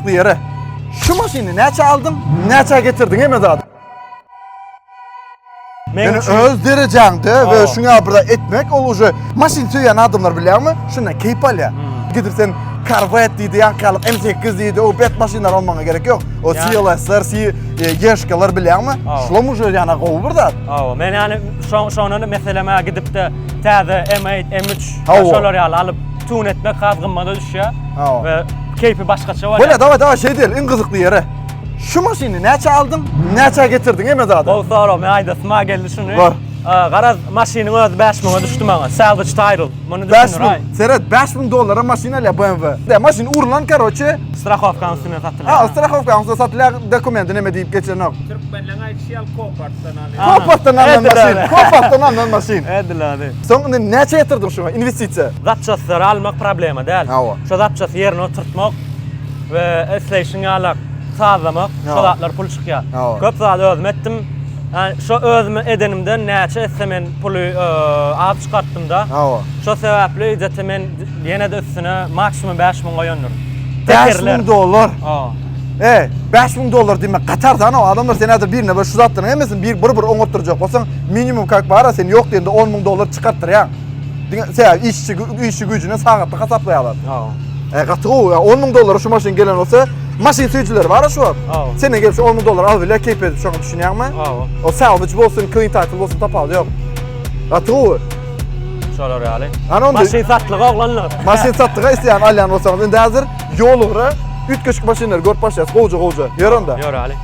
kızıklı yeri. Şu maşini neçe aldın, neçe getirdin hemen zaten. Yani öz derecende ve şuna burada etmek oluşu. Maşin tüyen adımlar biliyor musun? Şuna keyif al ya. Gidersen karvet deydi, yankalıp M8 deydi, o bet maşinler almana gerek yok. O CLS'ler, Yeşkalar biliyor musun? Şulamışı yana kovu burada. Men yani şonunu mesela gidip de taze M8, M3 şolar alıp tun etmek kazgınmada düşüyor. Ve keyfi başkaça var. Böyle dava şey değil, en kızıklı yeri. Şu maşini neçe aldın, neçe getirdin hemen zaten. Bol soru, men aydasıma geldi şunu. Garaz maşinin öz 5.000'a düştü bana. Salvage title. Bunu düşünür ay. Seret $5.000 maşinayla BMW. Maşin urulan karoçe. Strahovkan üstüne satılıyor. Strahovkan üstüne satılıyor. Dokumenti ne deyip geçen o. Türkmenlerin ayçıyal Kopart'tan alıyor. Kopart'tan alınan maşin. Kopart'tan alınan maşin. Ediladi. Sonra neçe getirdin şuna investisiya? Zapçasları almak problemi değil. Şu zapçası yerine oturtmak ve esleşini alak sağlamak. Şu zatlar pul çıkıyor. Köp zat özüm ettim. Yani şu özüm edenimden neçe esemen pulu az çıkarttım da. Şu sebeple izetemen yine de üstüne maksimum 5.000 koyunur. $5.000. $5.000 demek Katar'dan o adamlar senedir birine böyle şu zatlarını hemesin bir oңotturacak olsan minimum kalk bara sen yok deyinde $10.000 çıkarttır ya. Sen işçi gücüne sağlıklı hesaplayalar. Katı o $10.000 şu maşin gelen olsa maşin sürücüleri var şu an. Sen ne gelip şu $10.000 al bile keyif edip şunu düşünüyor musun? O salvage olsun, clean title olsun tapalı yok. Katı o. Şolar yani. Maşin satlığa oğlanlar. Maşin satlığa isteyen alyan olsanız indi hazır yol uğra 3 köşk maşinler görüp başlayız. Kovuca. Yor onda. Yor Ali.